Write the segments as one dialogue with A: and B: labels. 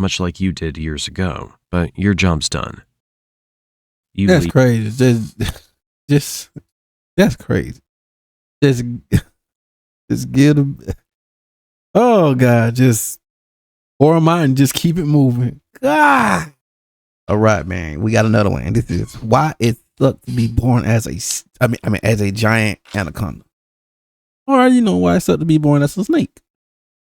A: much like you did years ago, but your job's done.
B: That's crazy. That's crazy. Just get them. Oh God, just pour them out and just keep it moving. God. All right, man. We got another one. This is why it sucked to be born as as a giant anaconda. Or you know why it sucked to be born as a snake.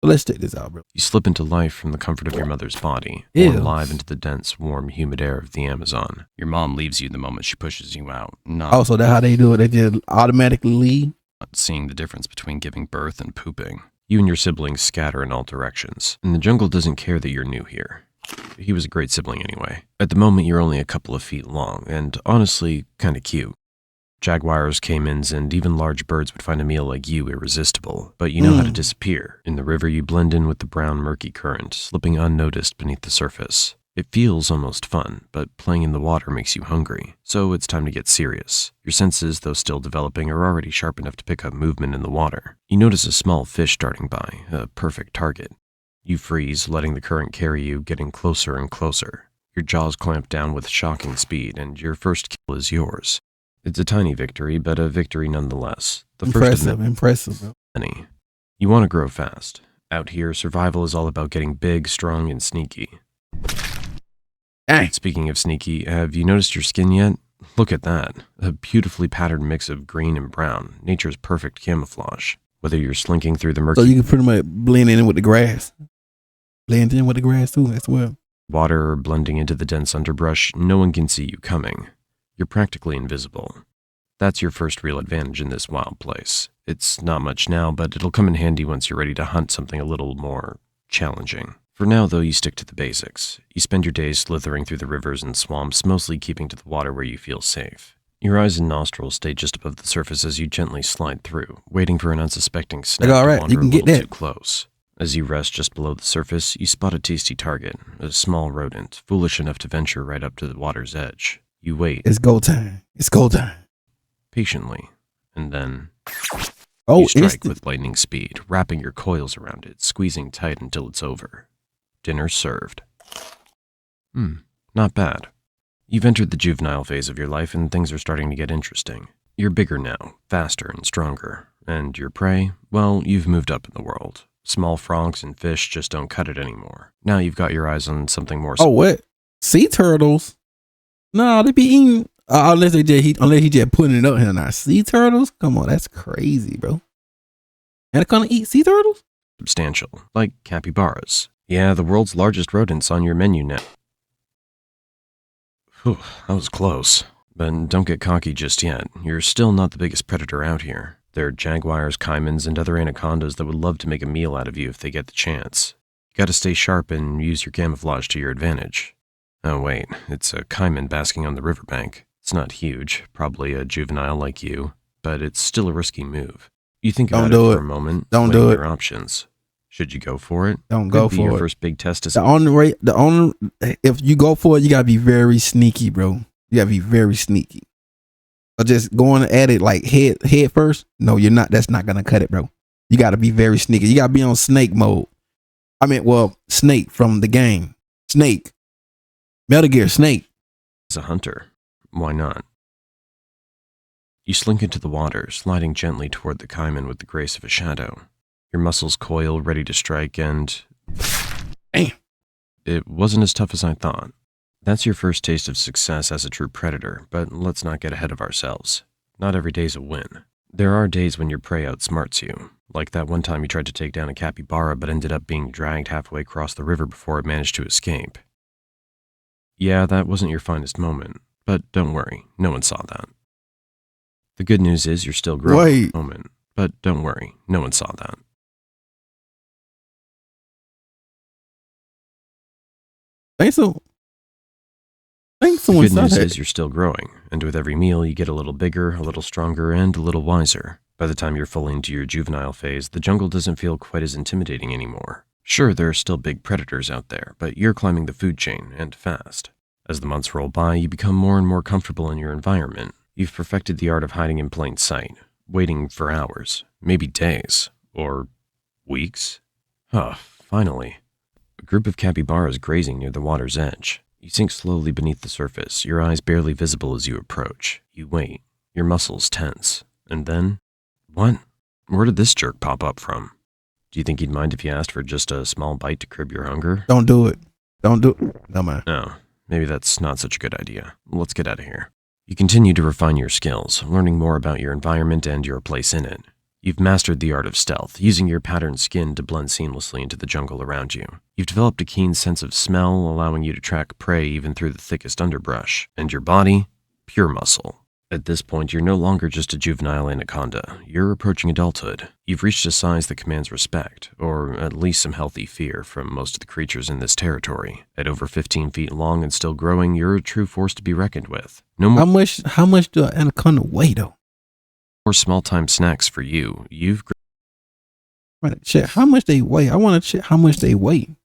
B: But let's check this out, bro.
A: You slip into life from the comfort of your mother's body,
B: Ew.
A: born alive into the dense, warm, humid air of the Amazon. Your mom leaves you the moment she pushes you out.
B: Oh, so that's how they do it. They just automatically leave.
A: Not seeing the difference between giving birth and pooping. You and your siblings scatter in all directions, and the jungle doesn't care that you're new here. He was a great sibling anyway. At the moment, you're only a couple of feet long, and honestly, kinda cute. Jaguars, caimans, and even large birds would find a meal like you irresistible, but you know how to disappear. In the river, you blend in with the brown, murky current, slipping unnoticed beneath the surface. It feels almost fun, but playing in the water makes you hungry, so it's time to get serious. Your senses, though still developing, are already sharp enough to pick up movement in the water. You notice a small fish darting by, a perfect target. You freeze, letting the current carry you, getting closer and closer. Your jaws clamp down with shocking speed, and your first kill is yours. It's a tiny victory, but a victory nonetheless.
B: Impressive, bro.
A: Many. You want to grow fast. Out here, survival is all about getting big, strong, and sneaky.
B: Hey.
A: Speaking of sneaky, have you noticed your skin yet? Look at that. A beautifully patterned mix of green and brown. Nature's perfect camouflage. Whether you're slinking through the murky...
B: So you can pretty much blend in with the grass. Blend in with the grass too, as well.
A: Water or blending into the dense underbrush, no one can see you coming. You're practically invisible. That's your first real advantage in this wild place. It's not much now, but it'll come in handy once you're ready to hunt something a little more challenging. For now, though, you stick to the basics. You spend your days slithering through the rivers and swamps, mostly keeping to the water where you feel safe. Your eyes and nostrils stay just above the surface as you gently slide through, waiting for an unsuspecting snap to wander a little too close. As you rest just below the surface, you spot a tasty target, a small rodent, foolish enough to venture right up to the water's edge. You wait.
B: It's go time. It's go time.
A: Patiently, and then
B: you
A: strike with lightning speed, wrapping your coils around it, squeezing tight until it's over. Dinner served. Not bad. You've entered the juvenile phase of your life and things are starting to get interesting. You're bigger now, faster and stronger. And your prey? Well, you've moved up in the world. Small frogs and fish just don't cut it anymore. Now you've got your eyes on something more...
B: Oh, what? Sea turtles? No, they be eating... unless he just putting it up here now. Sea turtles? Come on, that's crazy, bro. Anaconda eat sea turtles?
A: Substantial, like capybaras. Yeah, the world's largest rodents on your menu now. Whew, that was close. But don't get cocky just yet. You're still not the biggest predator out here. There are jaguars, caimans, and other anacondas that would love to make a meal out of you if they get the chance. You gotta stay sharp and use your camouflage to your advantage. Oh wait, it's a caiman basking on the riverbank. It's not huge, probably a juvenile like you, but it's still a risky move. You think about it for a moment,
B: weighing your
A: options. Should you go for it?
B: Don't go for it.
A: Your first big test is
B: if you go for it, you gotta be very sneaky, bro. You gotta be very sneaky. Or just going at it like head first. No, you're not. That's not gonna cut it, bro. You gotta be very sneaky. You gotta be on snake mode. Snake from the game. Snake. Metal Gear Snake.
A: As a hunter, why not? You slink into the water, sliding gently toward the caiman with the grace of a shadow. Your muscles coil, ready to strike, and...
B: Damn.
A: It wasn't as tough as I thought. That's your first taste of success as a true predator, but let's not get ahead of ourselves. Not every day's a win. There are days when your prey outsmarts you, like that one time you tried to take down a capybara but ended up being dragged halfway across the river before it managed to escape. Yeah, that wasn't your finest moment, but don't worry, no one saw that. The good news is you're still growing at the moment, but don't worry, no one saw that.
B: Thanks so
A: the good news is you're still growing, and with every meal you get a little bigger, a little stronger, and a little wiser. By the time you're fully into your juvenile phase, the jungle doesn't feel quite as intimidating anymore. Sure, there are still big predators out there, but you're climbing the food chain, and fast. As the months roll by, you become more and more comfortable in your environment. You've perfected the art of hiding in plain sight, waiting for hours, maybe days, or weeks. Finally. A group of capybaras grazing near the water's edge. You sink slowly beneath the surface, your eyes barely visible as you approach. You wait, your muscles tense. And then, what? Where did this jerk pop up from? Do you think he'd mind if you asked for just a small bite to curb your hunger?
B: Don't do it. Don't do it. No, man.
A: No, maybe that's not such a good idea. Let's get out of here. You continue to refine your skills, learning more about your environment and your place in it. You've mastered the art of stealth, using your patterned skin to blend seamlessly into the jungle around you. You've developed a keen sense of smell, allowing you to track prey even through the thickest underbrush. And your body? Pure muscle. At this point, you're no longer just a juvenile anaconda. You're approaching adulthood. You've reached a size that commands respect, or at least some healthy fear from most of the creatures in this territory. At over 15 feet long and still growing, you're a true force to be reckoned with. No more
B: How much do an anaconda weigh though?
A: small-time snacks for you. You've
B: Right, check how much they weigh. I want to check how much they weigh.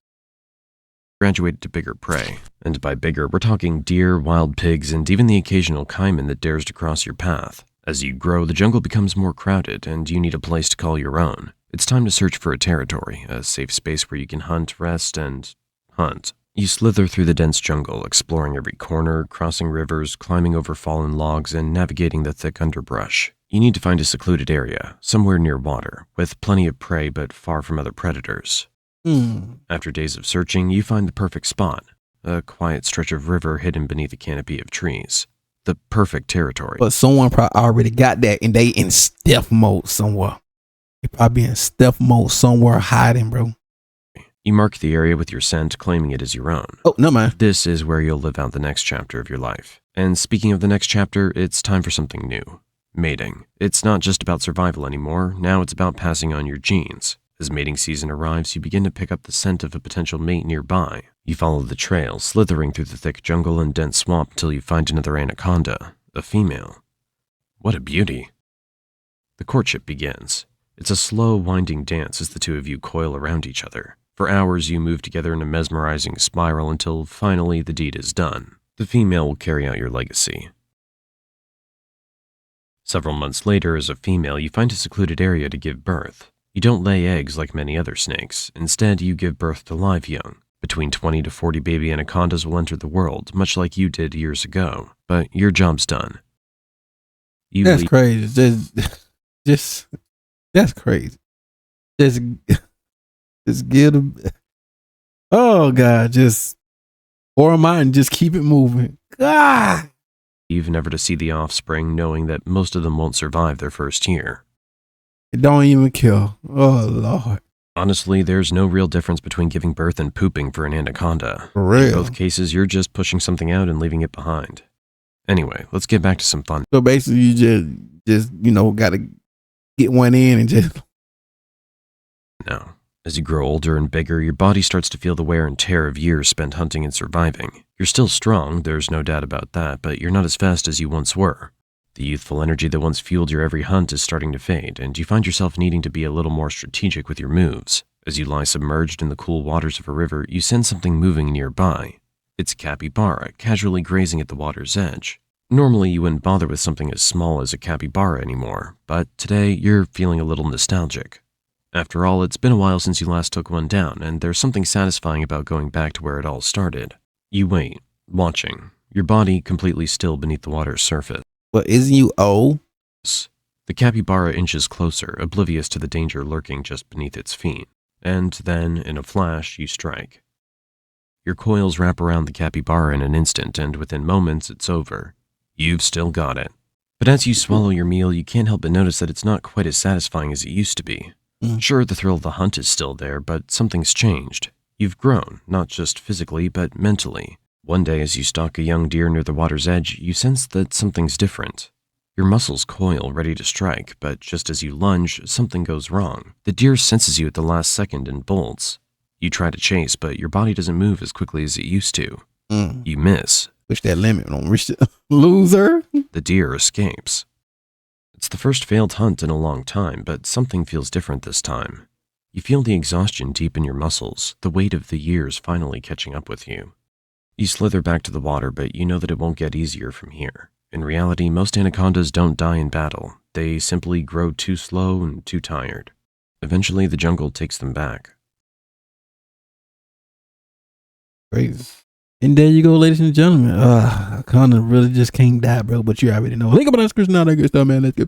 A: graduated to bigger prey. And by bigger, we're talking deer, wild pigs, and even the occasional caiman that dares to cross your path. As you grow, the jungle becomes more crowded, and you need a place to call your own. It's time to search for a territory, a safe space where you can hunt, rest, and hunt. You slither through the dense jungle, exploring every corner, crossing rivers, climbing over fallen logs, and navigating the thick underbrush. You need to find a secluded area, somewhere near water, with plenty of prey but far from other predators. After days of searching, you find the perfect spot, a quiet stretch of river hidden beneath a canopy of trees. The perfect territory.
B: But someone probably already got that and they in stealth mode somewhere. They probably in stealth mode somewhere hiding, bro.
A: You mark the area with your scent, claiming it as your own.
B: Oh, no, man.
A: This is where you'll live out the next chapter of your life. And speaking of the next chapter, it's time for something new. Mating. It's not just about survival anymore. Now it's about passing on your genes. As mating season arrives, you begin to pick up the scent of a potential mate nearby. You follow the trail, slithering through the thick jungle and dense swamp until you find another anaconda, a female. What a beauty. The courtship begins. It's a slow, winding dance as the two of you coil around each other. For hours, you move together in a mesmerizing spiral until finally the deed is done. The female will carry out your legacy. Several months later, as a female, you find a secluded area to give birth. You don't lay eggs like many other snakes. Instead, you give birth to live young. Between 20 to 40 baby anacondas will enter the world, much like you did years ago. But your job's done.
B: That's crazy. Just that's crazy. Just get them. Oh God, just or mine. Just keep it moving. God.
A: Leave never to see the offspring, knowing that most of them won't survive their first year.
B: It don't even kill. Oh Lord.
A: Honestly, there's no real difference between giving birth and pooping for an anaconda.
B: For real.
A: In both cases, you're just pushing something out and leaving it behind. Anyway, let's get back to some fun.
B: So basically, you just gotta get one in and just.
A: Now, as you grow older and bigger, your body starts to feel the wear and tear of years spent hunting and surviving. You're still strong, there's no doubt about that, but you're not as fast as you once were. The youthful energy that once fueled your every hunt is starting to fade, and you find yourself needing to be a little more strategic with your moves. As you lie submerged in the cool waters of a river, you sense something moving nearby. It's a capybara, casually grazing at the water's edge. Normally, you wouldn't bother with something as small as a capybara anymore, but today you're feeling a little nostalgic. After all, it's been a while since you last took one down, and there's something satisfying about going back to where it all started. You wait, watching, your body completely still beneath the water's surface.
B: Well, isn't you old?
A: The capybara inches closer, oblivious to the danger lurking just beneath its feet. And then, in a flash, you strike. Your coils wrap around the capybara in an instant, and within moments, it's over. You've still got it. But as you swallow your meal, you can't help but notice that it's not quite as satisfying as it used to be. Sure, the thrill of the hunt is still there, but something's changed. You've grown, not just physically, but mentally. One day, as you stalk a young deer near the water's edge, you sense that something's different. Your muscles coil, ready to strike, but just as you lunge, something goes wrong. The deer senses you at the last second and bolts. You try to chase, but your body doesn't move as quickly as it used to. You miss.
B: Push that limit on reach the loser.
A: The deer escapes. It's the first failed hunt in a long time, but something feels different this time. You feel the exhaustion deep in your muscles, the weight of the years finally catching up with you. You slither back to the water, but you know that it won't get easier from here. In reality, most anacondas don't die in battle. They simply grow too slow and too tired. Eventually, the jungle takes them back.
B: Crazy. And there you go, ladies and gentlemen. Anaconda really just can't die, bro. But you already know. Think about that, Chris. Now that good stuff, man. Let's go.